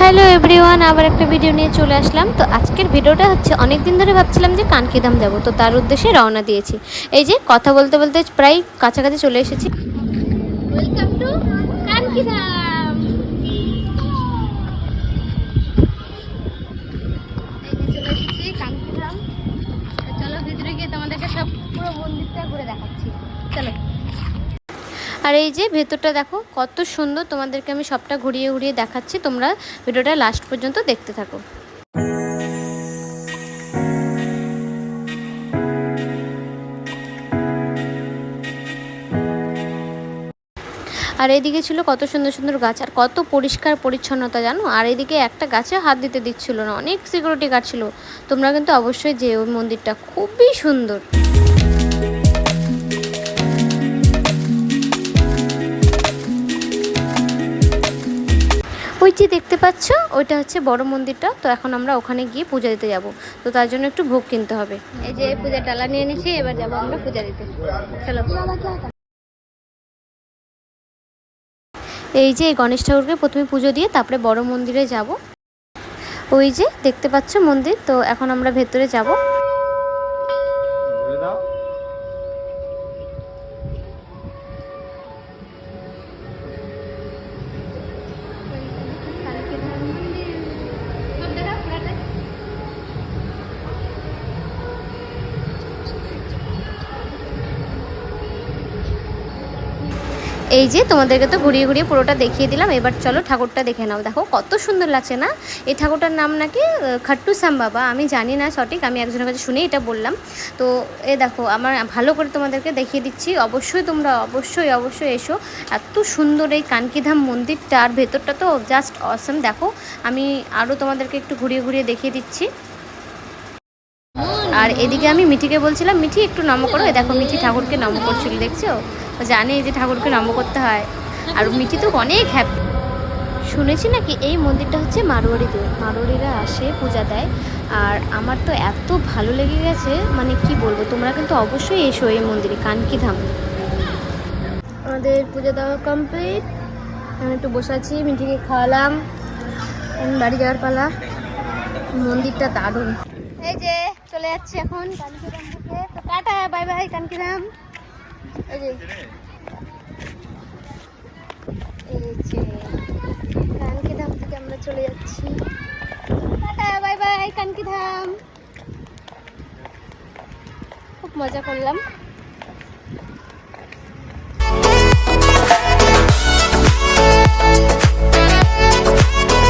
Hello everyone, আবার একটা video নিয়ে চলে আসলাম। তো আজকের ভিডিওটা হচ্ছে অনেক দিন ধরে ভাবছিলাম যে কানকিধাম যাব, তো তার উদ্দেশ্যে রওনা দিয়েছি। এই যে কথা বলতে বলতে প্রায় কাছাকাছি চলে এসেছি। Welcome to Kankidham. চলে এসেছি কানকিধাম। চলো ভিতরে গিয়ে তোমাদেরকে সব পুরো মন্দিরটা ঘুরে দেখাচ্ছি। চলো। আর এই যে ভেতরটা দেখো কত সুন্দর, তোমাদেরকে আমি সবটা ঘুরিয়ে ঘুরিয়ে দেখাচ্ছি। তোমরা ভিডিওটা লাস্ট পর্যন্ত দেখতে থাকো। আর এইদিকে ছিল কত সুন্দর সুন্দর গাছ, আর কত পরিষ্কার পরিচ্ছন্নতা জানো। আর এদিকে একটা গাছে হাত দিতে দিচ্ছিল না, অনেক সিকিউরিটি গার্ড ছিল। তোমরা কিন্তু অবশ্যই যে ওই মন্দিরটা খুবই সুন্দর। ওই যে দেখতে পাচ্ছ ওইটা হচ্ছে বড় মন্দিরটা। তো এখন আমরা ওখানে গিয়ে পূজা দিতে যাব, তো তার জন্য একটু ভোগ কিনতে হবে। এই যে পূজার ডালা নিয়ে নিয়েছি, এবার যাবো আমরা পূজা দিতে। চলো। এই যে গণেশ ঠাকুরকে প্রথমে পুজো দিয়ে তারপরে বড় মন্দিরে যাব। ওই যে দেখতে পাচ্ছ মন্দির, তো এখন আমরা ভেতরে যাব। এই যে তোমাদেরকে তো ঘুরিয়ে ঘুরিয়ে পুরোটা দেখিয়ে দিলাম। এবার চলো ঠাকুরটা দেখে নাও। দেখো কত সুন্দর লাগছে না। এই ঠাকুরটার নাম নাকি খাট্টু শ্যাম বাবা, আমি জানি না সঠিক, আমি একজনের কাছে শুনে এটা বললাম। তো এ দেখো আমার ভালো করে তোমাদেরকে দেখিয়ে দিচ্ছি। অবশ্যই তোমরা অবশ্যই এসো। এত সুন্দর এই কানকিধাম মন্দিরটা, আর ভেতরটা তো জাস্ট অসম। দেখো আমি আরও তোমাদেরকে একটু ঘুরিয়ে ঘুরিয়ে দেখিয়ে দিচ্ছি। আর এদিকে আমি মিঠিকে বলছিলাম, মিঠি একটু নম করো। এ দেখো মিঠি ঠাকুরকে নম করছিল, দেখছো? ও জানে যে ঠাকুরকে নম করতে হয়। আর মিঠি তো অনেক হ্যাপি। শুনেছি নাকি এই মন্দিরটা হচ্ছে মারোয়ারিদের, মারোয়ারিরা আসে পূজা দেয়। আর আমার তো এত ভালো লেগে গেছে, মানে কি বলবো। তোমরা কিন্তু অবশ্যই এসো এই মন্দিরে, কানকিধাম। আমাদের পূজা দেওয়া কমপ্লিট। আমি একটু বসে আছি, মিঠিকে খাওয়ালাম, বাড়ি যাওয়ার পালা। মন্দিরটা দারুণ। এই যে চলে যাচ্ছি এখন কানকিধাম থেকে। তো টাটা, বাই বাই কানকিধাম। এই যে কানকিধাম থেকে আমরা চলে যাচ্ছি। Tata, bye bye Kankidham. খুব মজা করলাম।